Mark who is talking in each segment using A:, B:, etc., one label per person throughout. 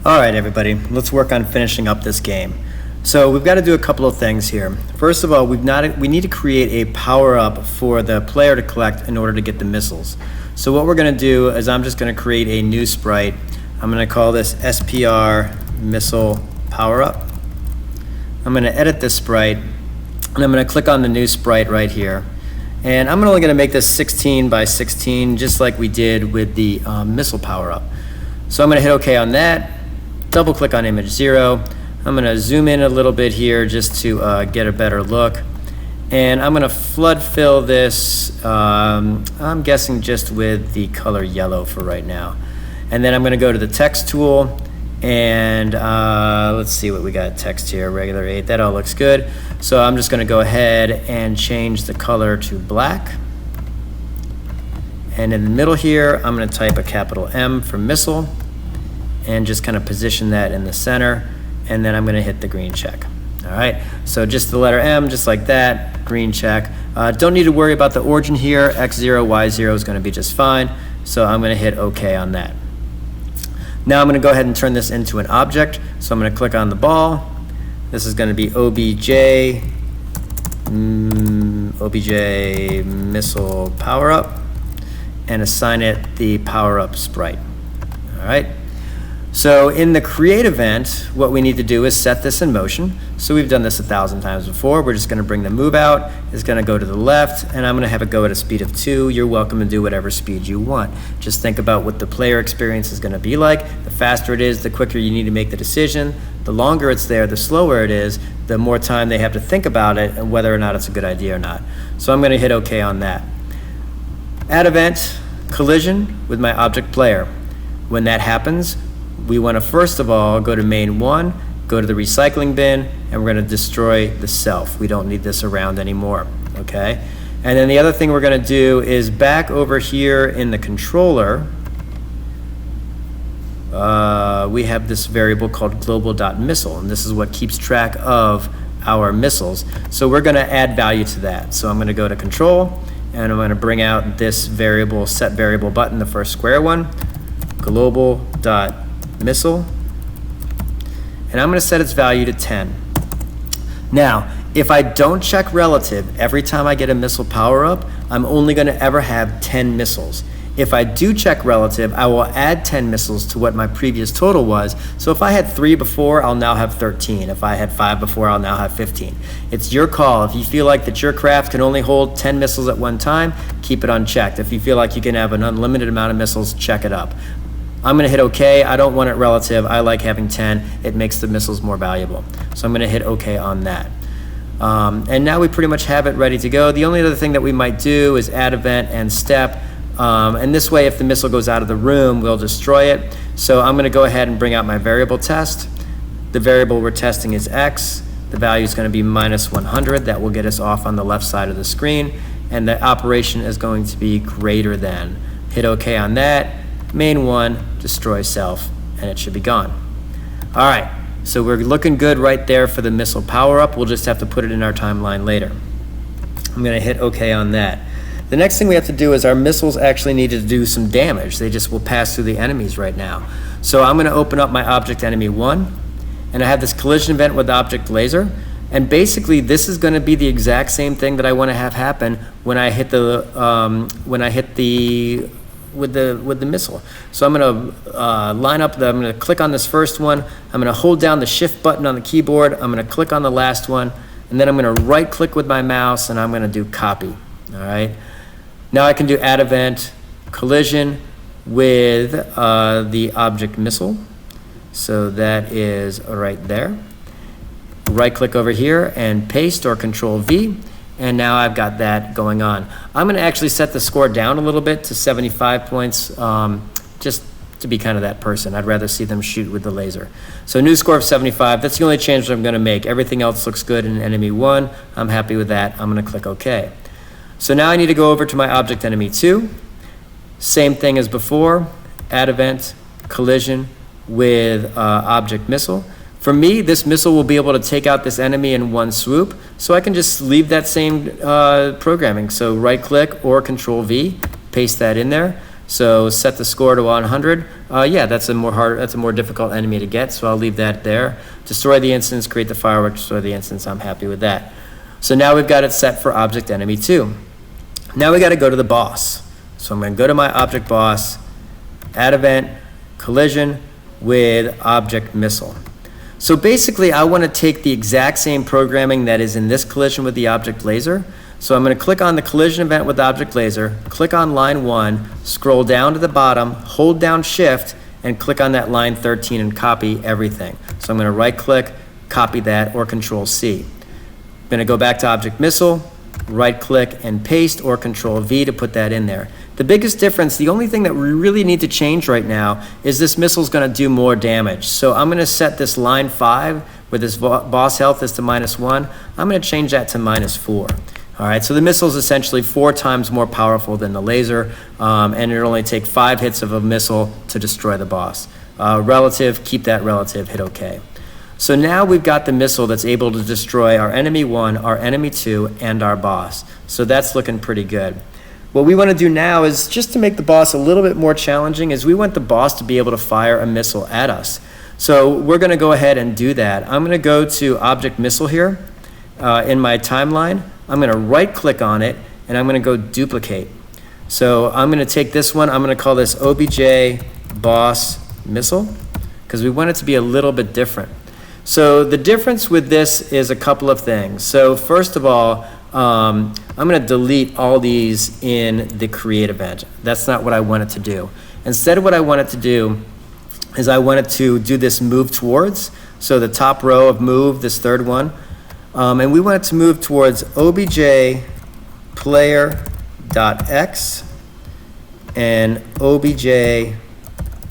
A: All right, everybody, let's work on finishing up this game. So we've got to do a couple of things here. First of all, we need to create a power-up for the player to collect in order to get the missiles. So what we're going to do is I'm just going to create a new sprite. I'm going to call this SPR Missile Power-Up. I'm going to edit this sprite, and I'm going to click on the new sprite right here. And I'm only going to make this 16 by 16, just like we did with the missile power-up. So I'm going to hit OK on that, double-click on image 0. I'm going to zoom in a little bit here just to get a better look. And I'm going to flood fill this, I'm guessing just with the color yellow for right now. And then I'm going to go to the text tool, and let's see what we got text here, regular 8, that all looks good. So I'm just going to go ahead and change the color to black. And in the middle here, I'm going to type a capital M for missile and just kind of position that in the center. And then I'm going to hit the green check. All right, so just the letter M, just like that, green check. Don't need to worry about the origin here. X0, Y0 is going to be just fine. So I'm going to hit OK on that. Now I'm going to go ahead and turn this into an object. So I'm going to click on the ball. This is going to be OBJ missile power up, and assign it the power up sprite. All right. So in the create event, what we need to do is set this in motion. So we've done this 1,000 times before. We're just going to bring the move out. It's going to go to the left, and I'm going to have it go at a speed of 2. You're welcome to do whatever speed you want. Just think about what the player experience is going to be like. The faster it is, the quicker you need to make the decision. The longer it's there, the slower it is, the more time they have to think about it and whether or not it's a good idea or not. So I'm going to hit OK on that. Add event, collision with my object player. When that happens, we want to first of all go to main 1, go to the recycling bin, and we're going to destroy the self. We don't need this around anymore, okay? And then the other thing we're going to do is back over here in the controller, we have this variable called global.missile, and this is what keeps track of our missiles. So we're going to add value to that. So I'm going to go to control, and I'm going to bring out this variable, set variable button, the first square one, global.missile, and I'm going to set its value to 10. Now, if I don't check relative every time I get a missile power up, I'm only going to ever have 10 missiles. If I do check relative, I will add 10 missiles to what my previous total was. So if I had 3 before, I'll now have 13. If I had 5 before, I'll now have 15. It's your call. If you feel like that your craft can only hold 10 missiles at one time, keep it unchecked. If you feel like you can have an unlimited amount of missiles, check it up. I'm going to hit OK. I don't want it relative. I like having 10. It makes the missiles more valuable. So I'm going to hit OK on that. And now we pretty much have it ready to go. The only other thing that we might do is add event and step. And this way, if the missile goes out of the room, we'll destroy it. So I'm going to go ahead and bring out my variable test. The variable we're testing is X. The value is going to be -100. That will get us off on the left side of the screen. And the operation is going to be greater than. Hit OK on that. Main 1, destroy self, and it should be gone. All right, so we're looking good right there for the missile power-up. We'll just have to put it in our timeline later. I'm going to hit OK on that. The next thing we have to do is our missiles actually need to do some damage. They just will pass through the enemies right now. So I'm going to open up my object enemy 1, and I have this collision event with object laser. And basically, this is going to be the exact same thing that I want to have happen when I hit with the missile. So I'm going to line up I'm going to click on this first one. I'm going to hold down the shift button on the keyboard. I'm going to click on the last one, and then I'm going to right click with my mouse, and I'm going to do copy. All right. Now I can do add event collision with the object missile. So that is right there. Right click over here and paste or control V. And now I've got that going on. I'm going to actually set the score down a little bit to 75 points, just to be kind of that person. I'd rather see them shoot with the laser. So new score of 75. That's the only change that I'm going to make. Everything else looks good in enemy 1. I'm happy with that. I'm going to click OK. So now I need to go over to my object enemy 2. Same thing as before. Add event, collision with object missile. For me, this missile will be able to take out this enemy in one swoop, so I can just leave that same programming. So right click or control V, paste that in there. So set the score to 100. Yeah, that's a more difficult enemy to get, so I'll leave that there. Destroy the instance, create the firework, destroy the instance. I'm happy with that. So now we've got it set for object enemy 2. Now we got to go to the boss. So I'm going to go to my object boss, add event, collision with object missile. So basically, I want to take the exact same programming that is in this collision with the object laser. So I'm going to click on the collision event with object laser, click on line 1, scroll down to the bottom, hold down shift, and click on that line 13 and copy everything. So I'm going to right click, copy that, or control C. I'm going to go back to object missile, right click and paste, or control V to put that in there. The biggest difference, the only thing that we really need to change right now is this missile's going to do more damage. So I'm going to set this line 5 where this boss health is to -1. I'm going to change that to -4. All right, so the missile is essentially 4 times more powerful than the laser, and it'll only take 5 hits of a missile to destroy the boss. Relative, keep that relative, hit OK. So now we've got the missile that's able to destroy our enemy 1, our enemy 2, and our boss. So that's looking pretty good. What we want to do now is, just to make the boss a little bit more challenging, is we want the boss to be able to fire a missile at us. So we're going to go ahead and do that. I'm going to go to Object Missile here in my timeline. I'm going to right click on it and I'm going to go duplicate. So I'm going to take this one, I'm going to call this OBJ Boss Missile because we want it to be a little bit different. So the difference with this is a couple of things. So first of all, I'm going to delete all these in the create event. That's not what I want it to do. Instead, what I want it to do is I want it to do this move towards. So the top row of move, this third one, and we want it to move towards obj player.x and obj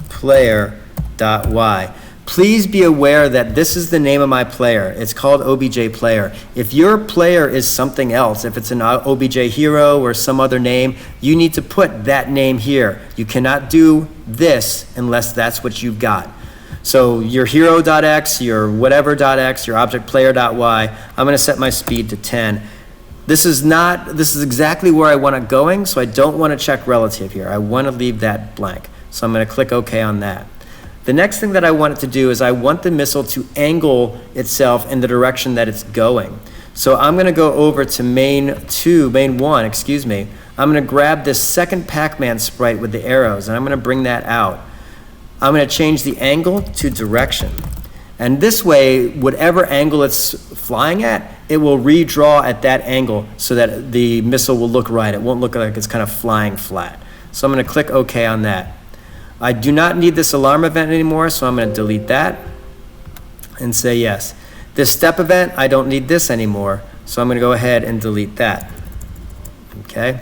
A: player.y. Please be aware that this is the name of my player. It's called OBJ Player. If your player is something else, if it's an OBJ Hero or some other name, you need to put that name here. You cannot do this unless that's what you've got. So your hero.x, your whatever.x, your object player.y, I'm going to set my speed to 10. This is exactly where I want it going, so I don't want to check relative here. I want to leave that blank. So I'm going to click OK on that. The next thing that I want it to do is I want the missile to angle itself in the direction that it's going. So I'm going to go over to main 1, I'm going to grab this second Pac-Man sprite with the arrows, and I'm going to bring that out. I'm going to change the angle to direction. And this way, whatever angle it's flying at, it will redraw at that angle so that the missile will look right. It won't look like it's kind of flying flat. So I'm going to click OK on that. I do not need this alarm event anymore, so I'm going to delete that and say yes. This step event, I don't need this anymore, so I'm going to go ahead and delete that. Okay.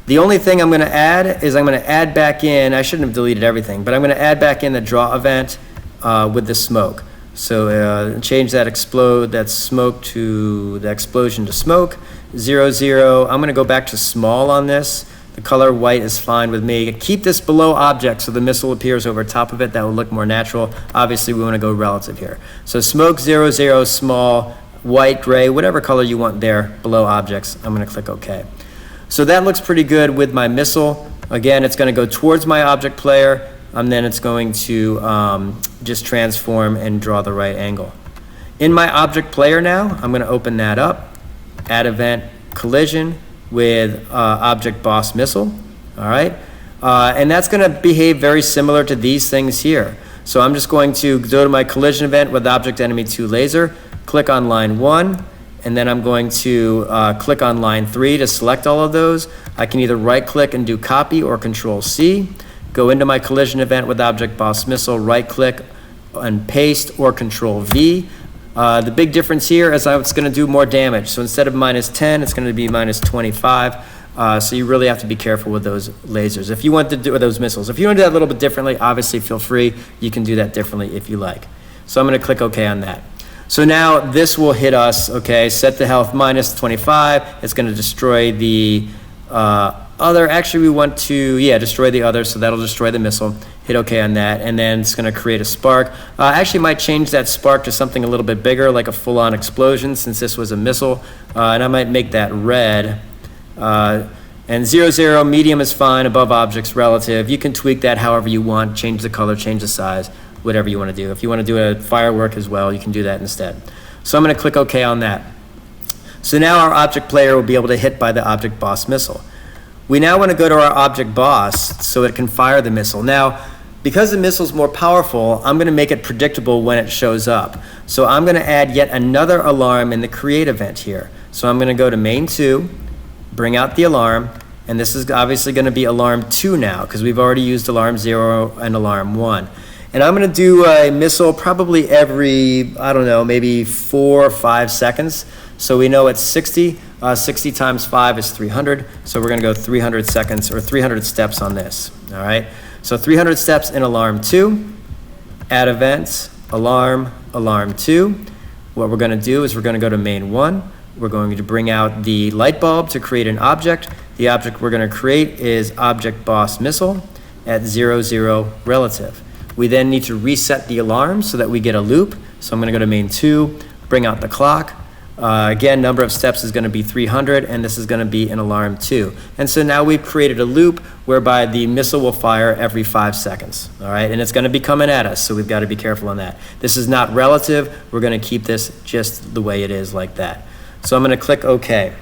A: The only thing I'm going to add is I'm going to add back in, I shouldn't have deleted everything, but I'm going to add back in the draw event with the smoke. So change that smoke to the explosion to smoke, 0, 0. I'm going to go back to small on this. The color white is fine with me. Keep this below object so the missile appears over top of it. That will look more natural. Obviously, we want to go relative here. So smoke 0, 0, small, white, gray, whatever color you want there below objects. I'm going to click OK. So that looks pretty good with my missile. Again, it's going to go towards my object player, and then it's going to just transform and draw the right angle. In my object player now, I'm going to open that up, add event collision with object boss missile, all right? And that's going to behave very similar to these things here. So I'm just going to go to my collision event with object enemy 2 laser, click on line 1, and then I'm going to click on line 3 to select all of those. I can either right click and do copy or control C, go into my collision event with object boss missile, right click and paste or control V. The big difference here is it's going to do more damage. So instead of -10, it's going to be -25. So you really have to be careful with those lasers. If you want to do those missiles, if you want to do that a little bit differently, obviously feel free. You can do that differently if you like. So I'm going to click OK on that. So now this will hit us, okay, set the health -25. It's going to destroy the other. Actually, we want to, destroy the other, so that'll destroy the missile. Hit OK on that, and then it's going to create a spark. Actually, might change that spark to something a little bit bigger, like a full-on explosion, since this was a missile. And I might make that red. And 0, 0, medium is fine, above objects, relative. You can tweak that however you want, change the color, change the size, whatever you want to do. If you want to do a firework as well, you can do that instead. So I'm going to click OK on that. So now our object player will be able to hit by the object boss missile. We now want to go to our object boss so it can fire the missile. Now, because the missile is more powerful, I'm going to make it predictable when it shows up. So I'm going to add yet another alarm in the create event here. So I'm going to go to main 2, bring out the alarm, and this is obviously going to be alarm 2 now because we've already used alarm 0 and alarm 1. And I'm going to do a missile probably every, I don't know, maybe 4 or 5 seconds. So we know it's 60. 60 times 5 is 300. So we're going to go 300 seconds or 300 steps on this. All right. So 300 steps in alarm 2. Add events, alarm, alarm 2. What we're going to do is we're going to go to main 1. We're going to bring out the light bulb to create an object. The object we're going to create is object boss missile at 0, 0, relative. We then need to reset the alarm so that we get a loop. So I'm going to go to main 2, bring out the clock. Again, number of steps is going to be 300, and this is going to be an alarm 2. And so now we've created a loop whereby the missile will fire every 5 seconds. All right, and it's going to be coming at us, so we've got to be careful on that. This is not relative. We're going to keep this just the way it is like that. So I'm going to click OK.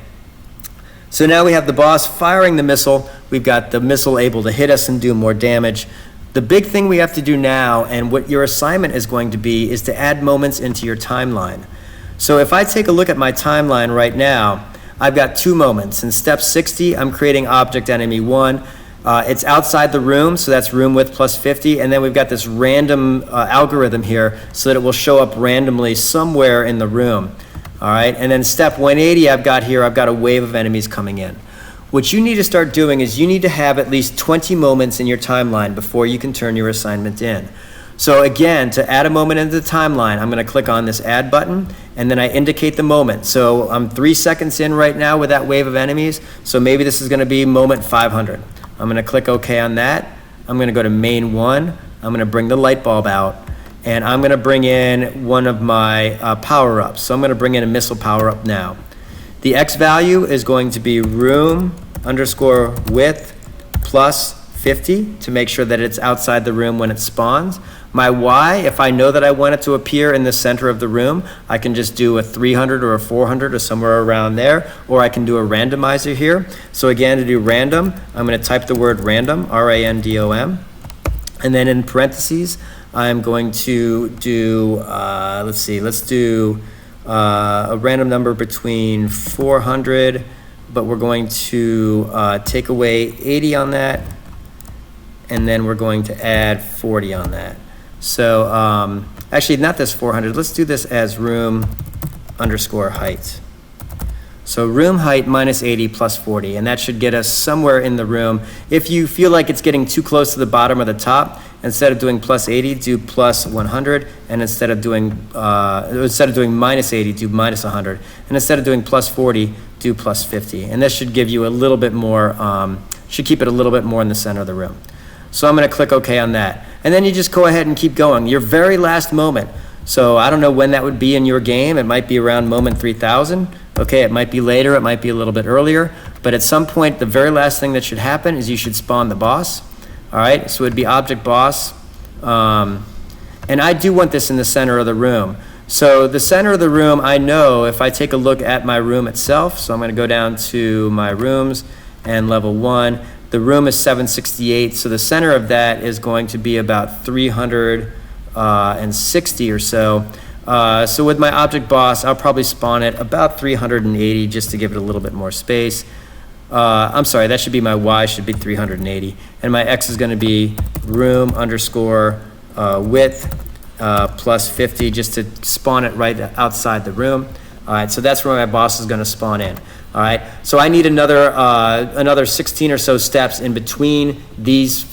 A: So now we have the boss firing the missile. We've got the missile able to hit us and do more damage. The big thing we have to do now, and what your assignment is going to be, is to add moments into your timeline. So if I take a look at my timeline right now, I've got 2 moments. In step 60, I'm creating object enemy 1. It's outside the room, so that's room width plus 50. And then we've got this random algorithm here so that it will show up randomly somewhere in the room. All right, and then step 180 I've got a wave of enemies coming in. What you need to start doing is you need to have at least 20 moments in your timeline before you can turn your assignment in. So again, to add a moment into the timeline, I'm going to click on this add button, and then I indicate the moment. So I'm 3 seconds in right now with that wave of enemies, so maybe this is going to be moment 500. I'm going to click OK on that. I'm going to go to main 1. I'm going to bring the light bulb out, and I'm going to bring in one of my power-ups. So I'm going to bring in a missile power-up now. The X value is going to be room underscore width plus 50 to make sure that it's outside the room when it spawns. My Y, if I know that I want it to appear in the center of the room, I can just do a 300 or a 400 or somewhere around there, or I can do a randomizer here. So again, to do random, I'm going to type the word random, R-A-N-D-O-M, and then in parentheses, I'm going to do, let's do a random number between 400, but we're going to take away 80 on that, and then we're going to add 40 on that. So actually not this 400, let's do this as room underscore height. So room height minus 80 plus 40, and that should get us somewhere in the room. If you feel like it's getting too close to the bottom or the top, instead of doing plus 80, do plus 100, and instead of doing minus 80, do minus 100, and instead of doing plus 40, do plus 50. And this should give you a little bit more, should keep it a little bit more in the center of the room. So I'm going to click OK on that. And then you just go ahead and keep going. Your very last moment. So I don't know when that would be in your game. It might be around moment 3000. Okay, it might be later, it might be a little bit earlier. But at some point, the very last thing that should happen is you should spawn the boss. All right, so it'd be object boss. And I do want this in the center of the room. So the center of the room, I know if I take a look at my room itself, so I'm going to go down to my rooms and level 1. The room is 768, so the center of that is going to be about 360 or so. So with my object boss, I'll probably spawn it about 380 just to give it a little bit more space. I'm sorry, that should be my Y, should be 380. And my X is going to be room underscore width plus 50 just to spawn it right outside the room. All right, so that's where my boss is going to spawn in. All right, so I need another 16 or so steps in between these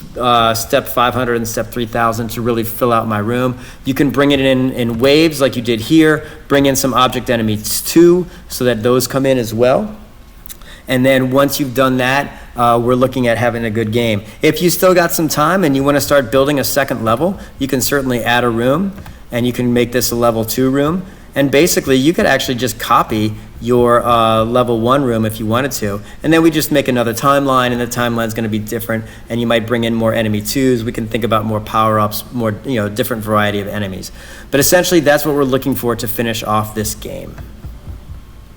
A: step 500 and step 3000 to really fill out my room. You can bring it in waves like you did here, bring in some object enemies too, so that those come in as well. And then once you've done that, we're looking at having a good game. If you still got some time and you want to start building a second level, you can certainly add a room, and you can make this a level 2 room. And basically, you could actually just copy your level 1 room if you wanted to. And then we just make another timeline, and the timeline's going to be different, and you might bring in more enemy 2s. We can think about more power-ups, more, different variety of enemies. But essentially, that's what we're looking for to finish off this game.